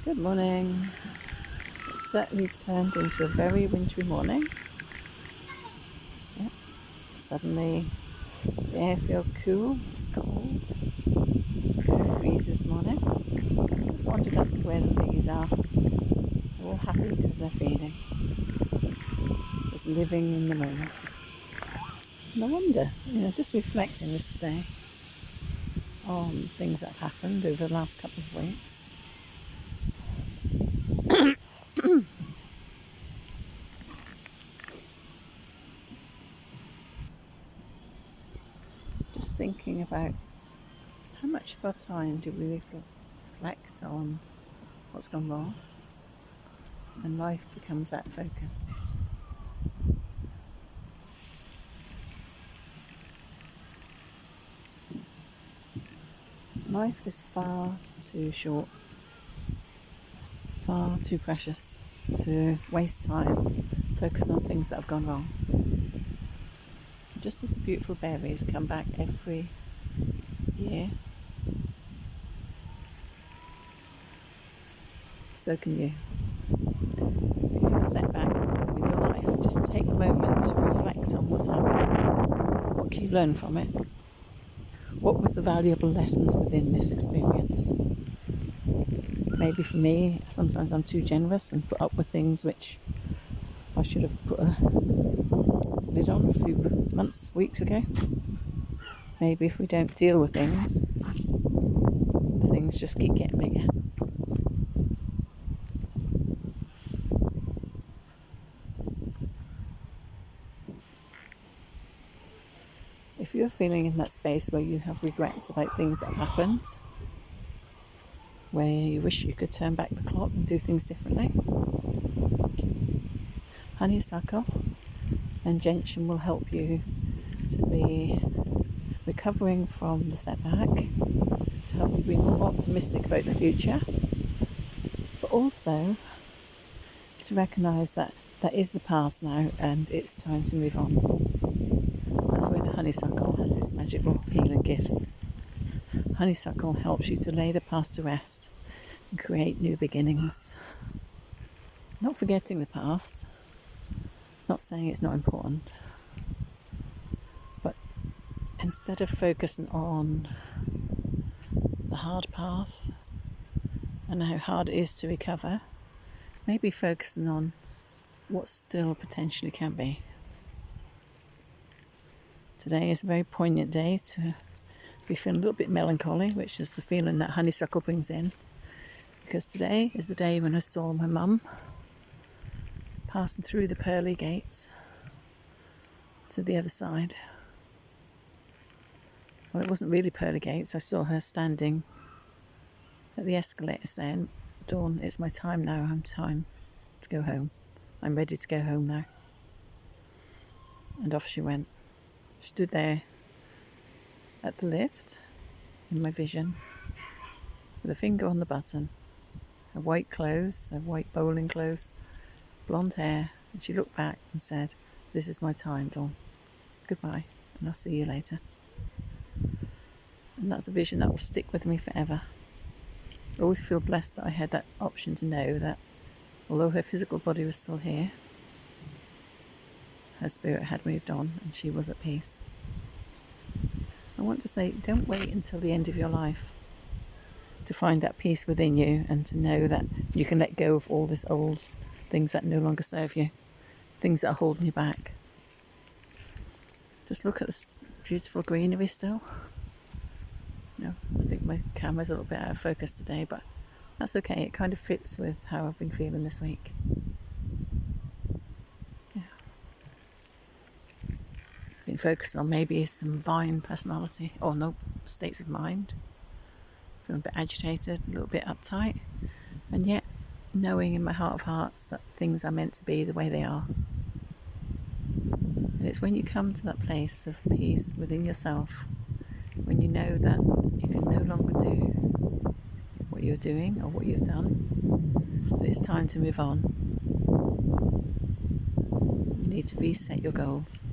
Good morning. It's certainly turned into a very wintry morning. Yeah. Suddenly the air feels cool, it's cold. No breeze this morning. Just wandered up to where the bees are. They're all happy because they're feeding. Just living in the moment. And I wonder, just reflecting this day on things that have happened over the last couple of weeks. Just thinking about how much of our time do we reflect on what's gone wrong, and life becomes that focus. Life is far too short, far too precious to waste time focusing on things that have gone wrong. Just as the beautiful berries come back every year, so can you. If you have a setback or something in your life, just take a moment to reflect on what's happened. What can you learn from it? What was the valuable lessons within this experience? Maybe for me, sometimes I'm too generous and put up with things which I should have put a lid on a few weeks ago. Maybe if we don't deal with things, the things just keep getting bigger. If you're feeling in that space where you have regrets about things that have happened, where you wish you could turn back the clock and do things differently, honeysuckle and gentian will help you to be recovering from the setback, to help you be more optimistic about the future, but also to recognise that that is the past now and it's time to move on. That's where the honeysuckle has its magical healing gifts. Honeysuckle helps you to lay the past to rest and create new beginnings. Not forgetting the past, not saying it's not important, but instead of focusing on the hard path and how hard it is to recover, maybe focusing on what still potentially can be. Today is a very poignant day to be feeling a little bit melancholy, which is the feeling that honeysuckle brings in, because today is the day when I saw my mum passing through the pearly gates to the other side. Well, it wasn't really pearly gates. I saw her standing at the escalator saying, "Dawn, it's my time now. I'm time to go home. I'm ready to go home now." And off she went. She stood there at the lift in my vision with a finger on the button, her white clothes, her white bowling clothes, blonde hair, and she looked back and said, "This is my time, Dawn. Goodbye, and I'll see you later." And that's a vision that will stick with me forever. I always feel blessed that I had that option to know that although her physical body was still here, her spirit had moved on and she was at peace. I want to say, don't wait until the end of your life to find that peace within you and to know that you can let go of all these old things that no longer serve you, things that are holding you back. Just look at this beautiful greenery still. I think my camera's a little bit out of focus today, but that's okay. It kind of fits with how I've been feeling this week. Been focused on maybe some vine personality, or no, states of mind. Feeling a bit agitated, a little bit uptight, and yet knowing in my heart of hearts that things are meant to be the way they are. And it's when you come to that place of peace within yourself, when you know that you can no longer do what you're doing or what you've done, that it's time to move on. You need to reset your goals.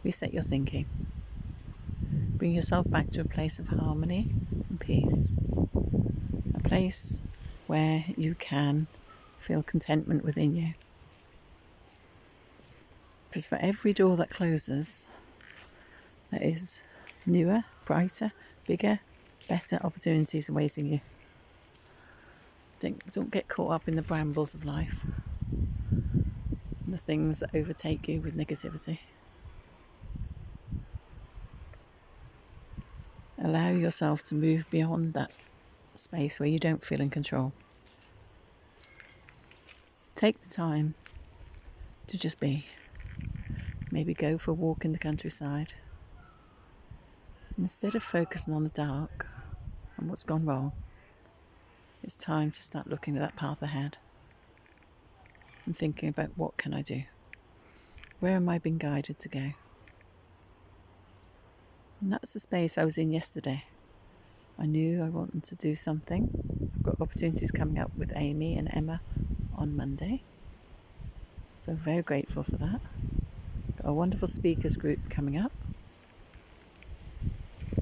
Reset your thinking. Bring yourself back to a place of harmony and peace. A place where you can feel contentment within you. Because for every door that closes, there is newer, brighter, bigger, better opportunities awaiting you. Don't get caught up in the brambles of life and the things that overtake you with negativity. Allow yourself to move beyond that space where you don't feel in control. Take the time to just be. Maybe go for a walk in the countryside. Instead of focusing on the dark and what's gone wrong, it's time to start looking at that path ahead and thinking about what can I do? Where am I being guided to go? And that's the space I was in yesterday. I knew I wanted to do something. I've got opportunities coming up with Amy and Emma on Monday. So very grateful for that. Got a wonderful speakers group coming up.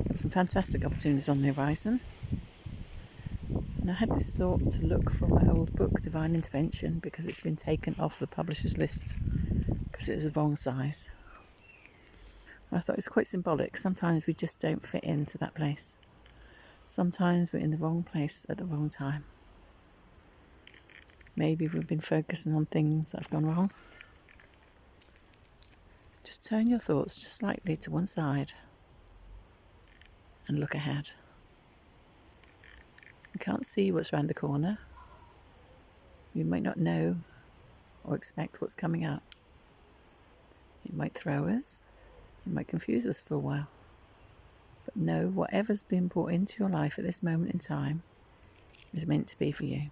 Got some fantastic opportunities on the horizon. And I had this thought to look for my old book, Divine Intervention, because it's been taken off the publisher's list because it was the wrong size. I thought it's quite symbolic. Sometimes we just don't fit into that place. Sometimes we're in the wrong place at the wrong time. Maybe we've been focusing on things that have gone wrong. Just turn your thoughts just slightly to one side and look ahead. You can't see what's around the corner. You might not know or expect what's coming up. It might throw us. It might confuse us for a while. But know whatever's been brought into your life at this moment in time is meant to be for you.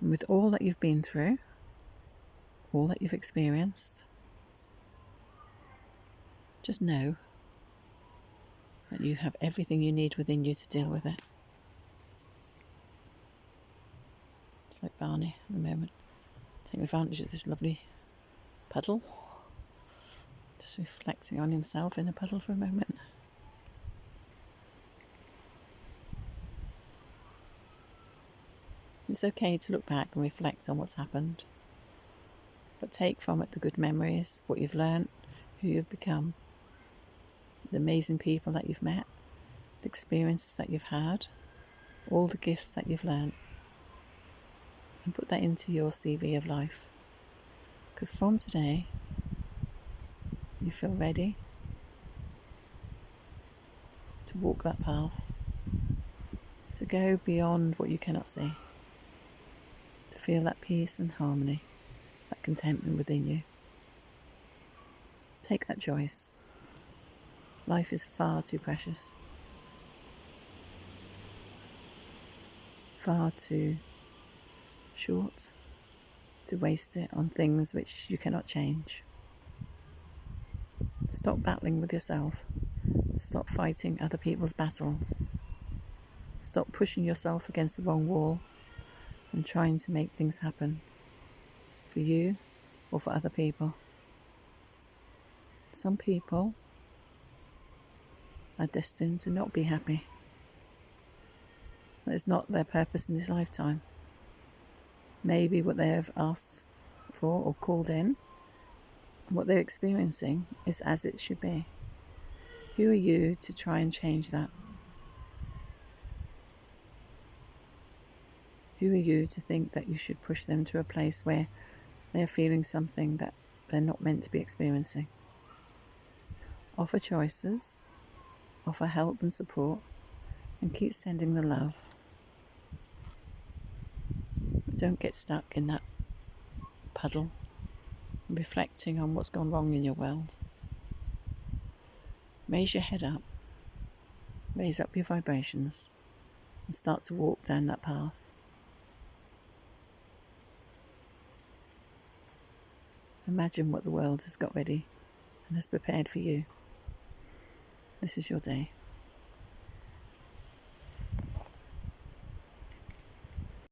And with all that you've been through, all that you've experienced, just know that you have everything you need within you to deal with it. It's like Barney at the moment, taking advantage of this lovely puddle, just reflecting on himself in the puddle for a moment. It's okay to look back and reflect on what's happened, but take from it the good memories, what you've learnt, who you've become, the amazing people that you've met, the experiences that you've had, all the gifts that you've learnt, and put that into your CV of life. Because from today, you feel ready to walk that path, to go beyond what you cannot see, to feel that peace and harmony, that contentment within you. Take that choice. Life is far too precious, far too short to waste it on things which you cannot change. Stop battling with yourself. Stop fighting other people's battles. Stop pushing yourself against the wrong wall and trying to make things happen for you or for other people. Some people are destined to not be happy. That is not their purpose in this lifetime. Maybe what they have asked for or called in, what they're experiencing is as it should be. Who are you to try and change that? Who are you to think that you should push them to a place where they're feeling something that they're not meant to be experiencing? Offer choices, offer help and support, and keep sending the love. But don't get stuck in that puddle, reflecting on what's gone wrong in your world. Raise your head up, raise up your vibrations, and start to walk down that path. Imagine what the world has got ready and has prepared for you. This is your day.